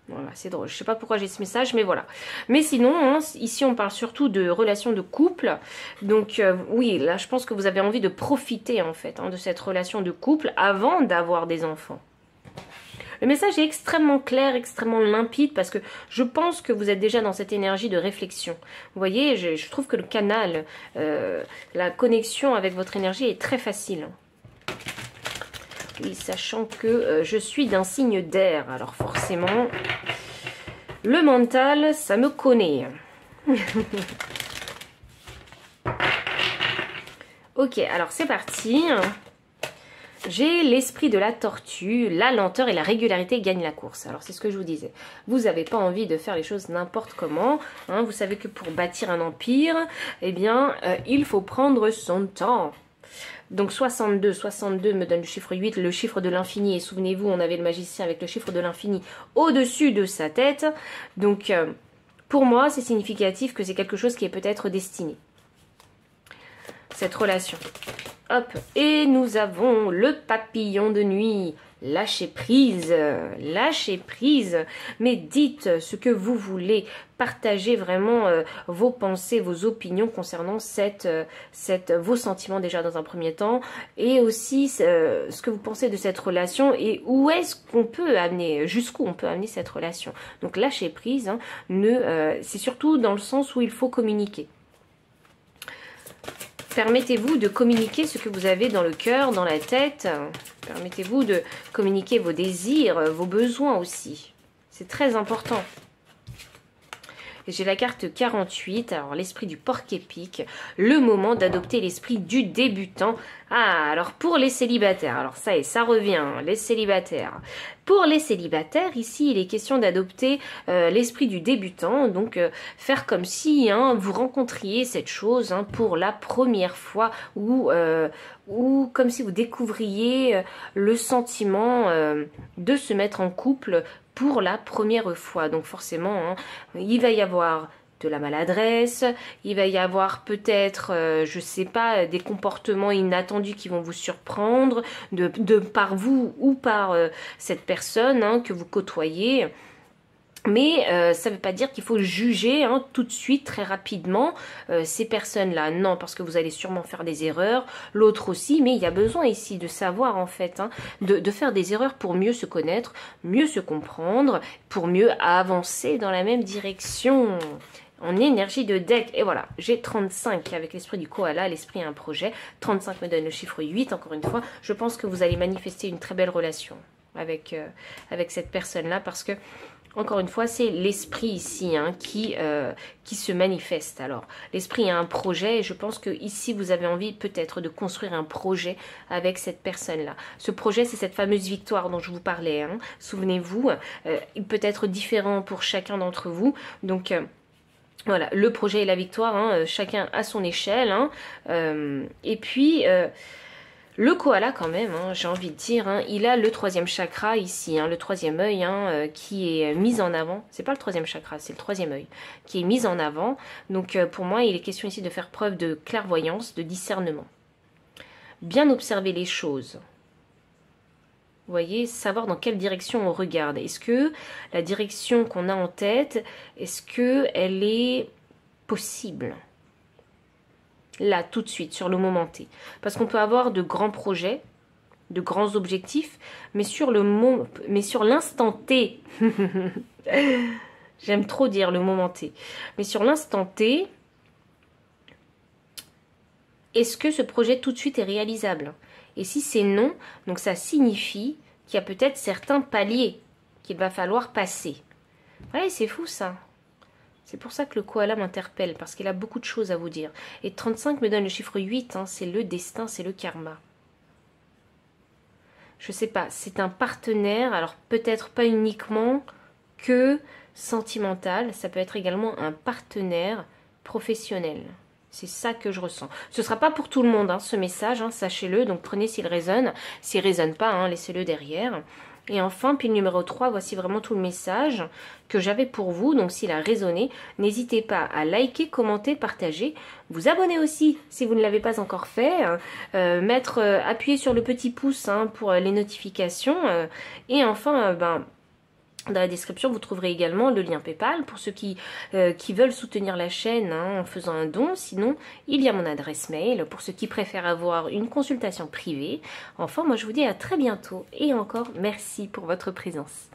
Voilà, c'est drôle. Je ne sais pas pourquoi j'ai ce message, mais voilà. Mais sinon, ici on parle surtout de relations de couple. Donc oui, là je pense que vous avez envie de profiter en fait de cette relation de couple avant d'avoir des enfants. Le message est extrêmement clair, extrêmement limpide parce que je pense que vous êtes déjà dans cette énergie de réflexion. Vous voyez, je trouve que le canal, la connexion avec votre énergie est très facile. Oui, sachant que je suis d'un signe d'air, alors forcément, le mental, ça me connaît. Ok, alors c'est parti. J'ai l'esprit de la tortue, la lenteur et la régularité gagnent la course. Alors c'est ce que je vous disais. Vous n'avez pas envie de faire les choses n'importe comment. Vous savez que pour bâtir un empire, eh bien, il faut prendre son temps. Donc 62 me donne le chiffre 8, le chiffre de l'infini. Et souvenez-vous, on avait le magicien avec le chiffre de l'infini au-dessus de sa tête. Donc pour moi, c'est significatif que c'est quelque chose qui est peut-être destiné. Cette relation. Hop, et nous avons le papillon de nuit. Lâchez prise, mais dites ce que vous voulez, partagez vraiment vos pensées, vos opinions concernant vos sentiments déjà dans un premier temps, et aussi ce que vous pensez de cette relation et où est-ce qu'on peut amener, jusqu'où on peut amener cette relation. Donc lâchez prise, c'est surtout dans le sens où il faut communiquer. Permettez-vous de communiquer ce que vous avez dans le cœur, dans la tête. Permettez-vous de communiquer vos désirs, vos besoins aussi. C'est très important. J'ai la carte 48, alors l'esprit du porc-épic, le moment d'adopter l'esprit du débutant. Ah, alors pour les célibataires, alors ça y est, ça revient, les célibataires. Pour les célibataires, ici, il est question d'adopter l'esprit du débutant, donc faire comme si vous rencontriez cette chose pour la première fois ou comme si vous découvriez le sentiment de se mettre en couple pour la première fois. Donc forcément, il va y avoir de la maladresse, il va y avoir peut-être, je sais pas, des comportements inattendus qui vont vous surprendre, par vous ou par cette personne que vous côtoyez. Mais ça ne veut pas dire qu'il faut juger tout de suite, très rapidement, ces personnes-là. Non, parce que vous allez sûrement faire des erreurs, l'autre aussi, mais il y a besoin ici de savoir en fait, de faire des erreurs pour mieux se connaître, mieux se comprendre, pour mieux avancer dans la même direction. En énergie de deck, et voilà, j'ai 35 avec l'esprit du koala, l'esprit a un projet. 35 me donne le chiffre 8, encore une fois. Je pense que vous allez manifester une très belle relation avec cette personne-là parce que encore une fois, c'est l'esprit ici qui se manifeste. Alors, l'esprit a un projet et je pense que ici vous avez envie peut-être de construire un projet avec cette personne-là. Ce projet, c'est cette fameuse victoire dont je vous parlais. Souvenez-vous, il peut être différent pour chacun d'entre vous. Donc, voilà, le projet et la victoire, chacun à son échelle. Et puis... le koala quand même, j'ai envie de dire, il a le troisième chakra ici, le troisième œil qui est mis en avant. C'est pas le troisième chakra, c'est le troisième œil qui est mis en avant. Donc pour moi, il est question ici de faire preuve de clairvoyance, de discernement. Bien observer les choses. Vous voyez, savoir dans quelle direction on regarde. Est-ce que la direction qu'on a en tête, est-ce qu'elle est possible? Là, tout de suite, sur le moment T. Parce qu'on peut avoir de grands projets, de grands objectifs, mais sur l'instant T, j'aime trop dire le moment T, mais sur l'instant T, est-ce que ce projet tout de suite est réalisable? Et si c'est non, donc ça signifie qu'il y a peut-être certains paliers qu'il va falloir passer. Ouais, c'est fou ça. C'est pour ça que le koala m'interpelle, parce qu'il a beaucoup de choses à vous dire. Et 35 me donne le chiffre 8, hein, c'est le destin, c'est le karma. Je sais pas, c'est un partenaire, alors peut-être pas uniquement que sentimental, ça peut être également un partenaire professionnel. C'est ça que je ressens. Ce ne sera pas pour tout le monde, hein, ce message, hein, sachez-le. Donc prenez s'il résonne. S'il ne résonne pas, hein, laissez-le derrière. Et enfin, pile numéro 3, voici vraiment tout le message que j'avais pour vous. Donc s'il a résonné, n'hésitez pas à liker, commenter, partager. Vous abonner aussi si vous ne l'avez pas encore fait. Appuyer sur le petit pouce, hein, pour les notifications. Et enfin, dans la description, vous trouverez également le lien PayPal pour ceux qui veulent soutenir la chaîne, hein, en faisant un don. Sinon, il y a mon adresse mail pour ceux qui préfèrent avoir une consultation privée. Enfin, moi je vous dis à très bientôt et encore merci pour votre présence.